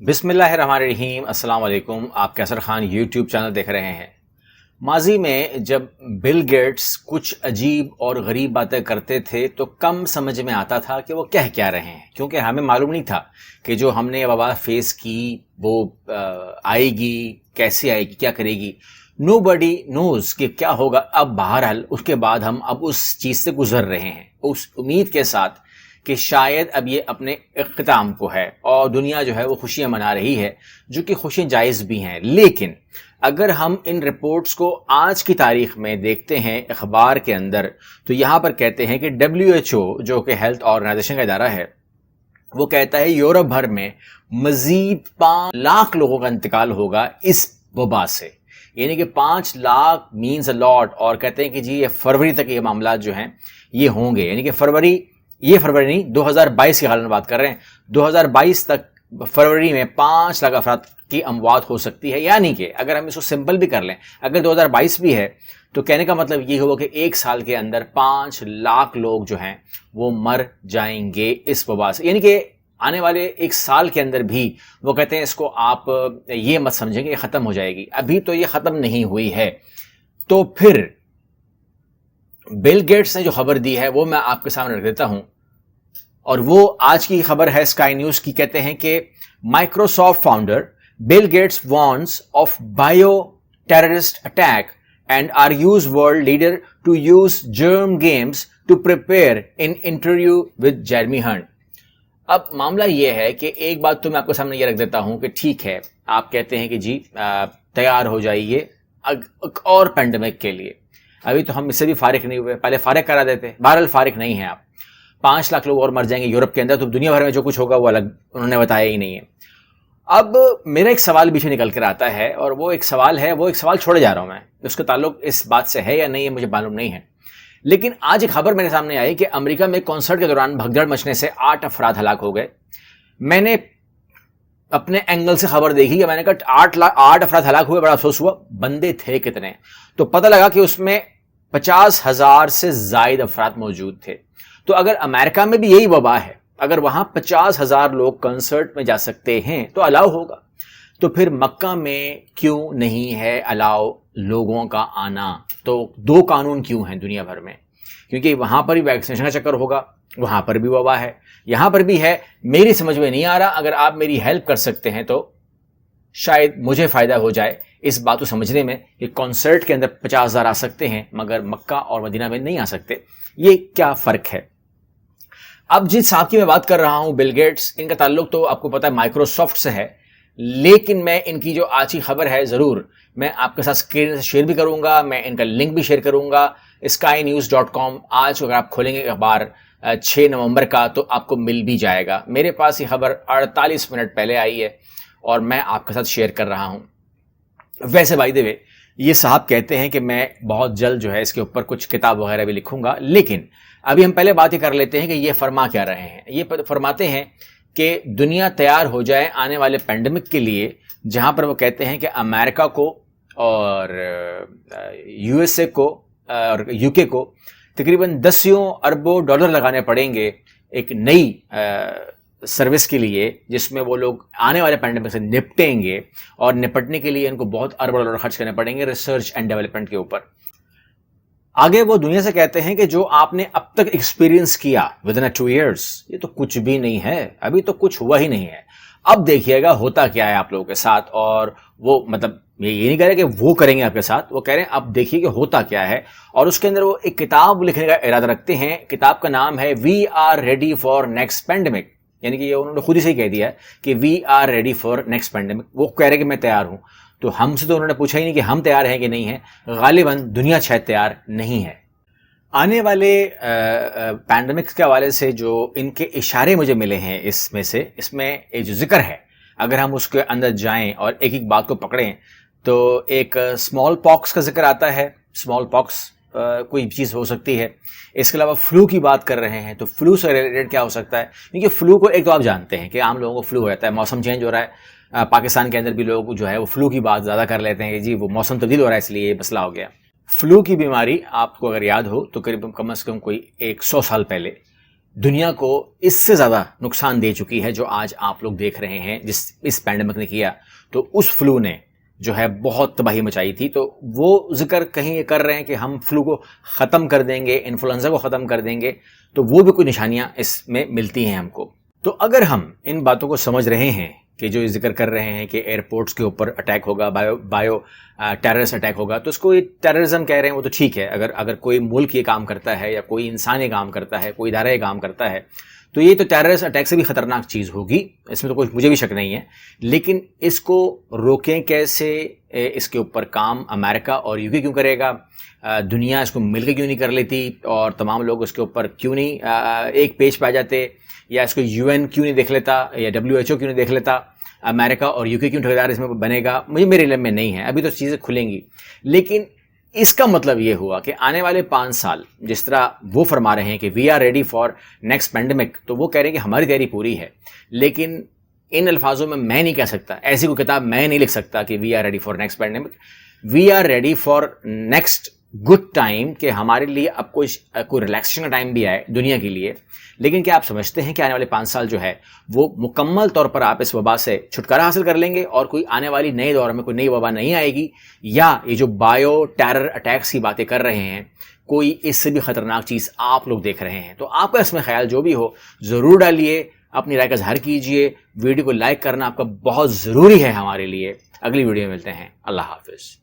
بسم اللہ الرحمن الرحیم۔ السلام علیکم۔ آپ کیسر خان یوٹیوب چینل دیکھ رہے ہیں۔ ماضی میں جب بل گیٹس کچھ عجیب اور غریب باتیں کرتے تھے تو کم سمجھ میں آتا تھا کہ وہ کہہ کیا رہے ہیں، کیونکہ ہمیں معلوم نہیں تھا کہ جو ہم نے وبا فیس کی وہ آئے گی، کیسے آئے گی، کیا کرے گی۔ نو بڈی نوز کہ کیا ہوگا۔ اب بہرحال اس کے بعد ہم اب اس چیز سے گزر رہے ہیں، اس امید کے ساتھ کہ شاید اب یہ اپنے اختتام کو ہے اور دنیا جو ہے وہ خوشیاں منا رہی ہے، جو کہ خوشیاں جائز بھی ہیں۔ لیکن اگر ہم ان رپورٹس کو آج کی تاریخ میں دیکھتے ہیں اخبار کے اندر، تو یہاں پر کہتے ہیں کہ WHO جو کہ ہیلتھ آرگنائزیشن کا ادارہ ہے، وہ کہتا ہے یورپ بھر میں مزید 5 لاکھ لوگوں کا انتقال ہوگا اس وبا سے، یعنی کہ 5 لاکھ مینز اے لاٹ۔ اور کہتے ہیں کہ جی یہ فروری تک یہ معاملات جو ہیں یہ ہوں گے، یعنی کہ فروری نہیں 2022 کی غالباً بات کر رہے ہیں، 2022 تک فروری میں 5 لاکھ افراد کی اموات ہو سکتی ہے۔ یعنی کہ اگر ہم اس کو سمپل بھی کر لیں، اگر 2022 بھی ہے تو کہنے کا مطلب یہ ہوا کہ 1 سال کے اندر 5 لاکھ لوگ جو ہیں وہ مر جائیں گے اس وبا سے، یعنی کہ آنے والے 1 سال کے اندر بھی۔ وہ کہتے ہیں اس کو آپ یہ مت سمجھیں کہ یہ ختم ہو جائے گی، ابھی تو یہ ختم نہیں ہوئی ہے۔ تو پھر بل گیٹس نے جو خبر دی ہے وہ میں آپ کے سامنے رکھ دیتا ہوں، اور وہ آج کی خبر ہے اسکائی نیوز کی۔ کہتے ہیں کہ Microsoft founder Bill Gates warns of bioterrorist attack and urges world leader to use germ games to prepare in interview with Jeremy Hunt. اب معاملہ یہ ہے کہ ایک بات تو میں آپ کے سامنے یہ رکھ دیتا ہوں کہ ٹھیک ہے، آپ کہتے ہیں کہ جی تیار ہو جائیے اور پینڈیمک کے لیے۔ ابھی تو ہم اس سے بھی فارغ نہیں ہوئے، پہلے فارغ کرا دیتے۔ بہرحال فارغ نہیں ہیں آپ۔ 5 لاکھ لوگ اور مر جائیں گے یورپ کے اندر، تو دنیا بھر میں جو کچھ ہوگا وہ الگ انہوں نے بتایا ہی نہیں ہے۔ اب میرا ایک سوال بیچ میں نکل کر آتا ہے، اور وہ ایک سوال چھوڑے جا رہا ہوں میں، اس کا تعلق اس بات سے ہے یا نہیں ہے مجھے معلوم نہیں ہے، لیکن آج ایک خبر میرے سامنے آئی کہ امریکہ میں کنسرٹ کے دوران بھگدڑ مچنے سے 8 افراد ہلاک ہو گئے۔ میں نے اپنے اینگل سے خبر دیکھی کہ میں نے کہا 8 افراد ہلاک ہوئے، بڑا افسوس ہوا۔ بندے تھے کتنے؟ تو پتہ لگا کہ اس میں 50,000 سے زائد افراد موجود تھے۔ تو اگر امریکہ میں بھی یہی وبا ہے، اگر وہاں 50,000 لوگ کنسرٹ میں جا سکتے ہیں تو الاؤ ہوگا، تو پھر مکہ میں کیوں نہیں ہے الاؤ لوگوں کا آنا؟ تو 2 قانون کیوں ہیں دنیا بھر میں؟ کیونکہ وہاں پر بھی ویکسینیشن کا چکر ہوگا، وہاں پر بھی وبا ہے، یہاں پر بھی ہے۔ میری سمجھ میں نہیں آ رہا، اگر آپ میری ہیلپ کر سکتے ہیں تو شاید مجھے فائدہ ہو جائے اس بات کو سمجھنے میں کہ کنسرٹ کے اندر 50,000 آ سکتے ہیں مگر مکہ اور مدینہ میں نہیں آ سکتے، یہ کیا فرق ہے؟ اب جس صاحب کی میں بات کر رہا ہوں بل گیٹس، ان کا تعلق تو آپ کو پتا ہے مائکروسافٹ سے ہے، لیکن میں ان کی جو آج کی خبر ہے ضرور میں آپ کے ساتھ اسکرین سے شیئر بھی کروں گا، میں ان کا لنک بھی شیئر کروں گا۔ skynews.com آج اگر آپ کھولیں گے اخبار 6 نومبر کا تو آپ کو مل بھی جائے گا۔ میرے پاس یہ خبر 48 منٹ پہلے آئی ہے اور میں آپ کے ساتھ شیئر کر رہا ہوں۔ ویسے بائی دی وے یہ صاحب کہتے ہیں کہ میں بہت جلد جو ہے اس کے اوپر کچھ کتاب وغیرہ بھی لکھوں گا، لیکن ابھی ہم پہلے بات ہی کر لیتے ہیں کہ یہ فرما کیا رہے ہیں۔ یہ فرماتے ہیں کہ دنیا تیار ہو جائے آنے والے پینڈیمک کے لیے، جہاں پر وہ کہتے ہیں کہ امریکہ کو اور USA کو اور UK کو تقریباً 10 اربوں ڈالر لگانے پڑیں گے ایک نئی سروس کے لیے، جس میں وہ لوگ آنے والے پینڈیمک سے نپٹیں گے، اور نپٹنے کے لیے ان کو بہت اربوں ڈالر خرچ کرنے پڑیں گے ریسرچ اینڈ ڈیولپمنٹ کے اوپر۔ آگے وہ دنیا سے کہتے ہیں کہ جو آپ نے اب تک ایکسپیرینس کیا within 2 years، یہ تو کچھ بھی نہیں ہے، ابھی تو کچھ ہوا ہی نہیں ہے۔ اب دیکھیے گا ہوتا کیا ہے آپ لوگوں کے ساتھ، اور وہ مطلب یہ نہیں کہہ رہے کہ وہ کریں گے آپ کے ساتھ، وہ کہہ رہے ہیں اب دیکھیے کہ ہوتا کیا ہے۔ اور اس کے اندر وہ ایک کتاب لکھنے کا ارادہ رکھتے ہیں، کتاب کا نام ہے we are ready for next pandemic, یعنی کہ یہ انہوں نے خود ہی سے کہہ دیا ہے کہ we are ready for next pandemic. وہ کہہ رہے کہ میں تیار ہوں، تو ہم سے تو انہوں نے پوچھا ہی نہیں کہ ہم تیار ہیں کہ نہیں ہیں، غالباً دنیا شاید تیار نہیں ہے۔ آنے والے پینڈیمکس کے حوالے سے جو ان کے اشارے مجھے ملے ہیں اس میں ایک جو ذکر ہے، اگر ہم اس کے اندر جائیں اور ایک ایک بات کو پکڑیں تو ایک اسمال پاکس کا ذکر آتا ہے۔ اسمال پاکس کوئی چیز ہو سکتی ہے۔ اس کے علاوہ فلو کی بات کر رہے ہیں، تو فلو سے ریلیٹڈ کیا ہو سکتا ہے؟ کیونکہ فلو کو ایک تو آپ جانتے ہیں کہ عام لوگوں کو فلو ہو جاتا ہے، موسم چینج ہو رہا ہے، پاکستان کے اندر بھی لوگ جو ہے وہ فلو کی بات زیادہ کر لیتے ہیں کہ جی وہ موسم تبدیل ہو رہا ہے اس لیے یہ مسئلہ ہو گیا۔ فلو کی بیماری آپ کو اگر یاد ہو تو قریب کم از کم کوئی 100 سال پہلے دنیا کو اس سے زیادہ نقصان دے چکی ہے جو آج آپ لوگ دیکھ رہے ہیں. اس پینڈیمک نے کیا تو اس فلو نے جو ہے بہت تباہی مچائی تھی. تو وہ ذکر کہیں یہ کر رہے ہیں کہ ہم فلو کو ختم کر دیں گے, انفلوئنزا کو ختم کر دیں گے, تو وہ بھی کوئی نشانیاں اس میں ملتی ہیں ہم کو. تو اگر ہم ان باتوں کو سمجھ رہے ہیں کہ جو یہ ذکر کر رہے ہیں کہ ایئرپورٹس کے اوپر اٹیک ہوگا, بایو ٹیررسٹ اٹیک ہوگا, تو اس کو یہ ٹیررزم کہہ رہے ہیں, وہ تو ٹھیک ہے. اگر کوئی ملک یہ کام کرتا ہے یا کوئی انسان یہ کام کرتا ہے, کوئی ادارہ یہ کام کرتا ہے, تو یہ تو ٹیررسٹ اٹیک سے بھی خطرناک چیز ہوگی, اس میں تو کوئی مجھے بھی شک نہیں ہے. لیکن اس کو روکیں کیسے؟ اس کے اوپر کام امریکہ اور یو کے کیوں کرے گا؟ دنیا اس کو مل کے کیوں نہیں کر لیتی؟ اور تمام لوگ اس کے اوپر کیوں نہیں ایک پیج پہ آ جاتے؟ یا اس کو یو این کیوں نہیں دیکھ لیتا؟ یا WHO کیوں نہیں دیکھ لیتا؟ امریکہ اور یو کے کیوں ٹھیکیدار اس میں بنے گا؟ میرے علم میں نہیں ہے, ابھی تو چیزیں کھلیں گی. لیکن اس کا مطلب یہ ہوا کہ آنے والے 5 سال جس طرح وہ فرما رہے ہیں کہ we are ready for next pandemic, تو وہ کہہ رہے ہیں کہ ہماری تیاری پوری ہے. لیکن ان الفاظوں میں نہیں کہہ سکتا, ایسی کوئی کتاب میں نہیں لکھ سکتا کہ we are ready for next pandemic. We are ready for next good time, کہ ہمارے لیے اب کوئی ریلیکسیشن کا ٹائم بھی آئے دنیا کے لیے. لیکن کیا آپ سمجھتے ہیں کہ آنے والے 5 سال جو ہے وہ مکمل طور پر آپ اس وبا سے چھٹکارا حاصل کر لیں گے اور کوئی آنے والی نئے دور میں کوئی نئی وبا نہیں آئے گی؟ یا یہ جو بایو ٹیرر اٹیکس کی باتیں کر رہے ہیں, کوئی اس سے بھی خطرناک چیز آپ لوگ دیکھ رہے ہیں؟ تو آپ کا اس میں خیال جو بھی ہو ضرور ڈالیے, اپنی رائے کا اظہار کیجئے. ویڈیو کو لائک کرنا آپ کا بہت ضروری ہے ہمارے لیے. اگلی ویڈیو میں ملتے ہیں. اللہ حافظ.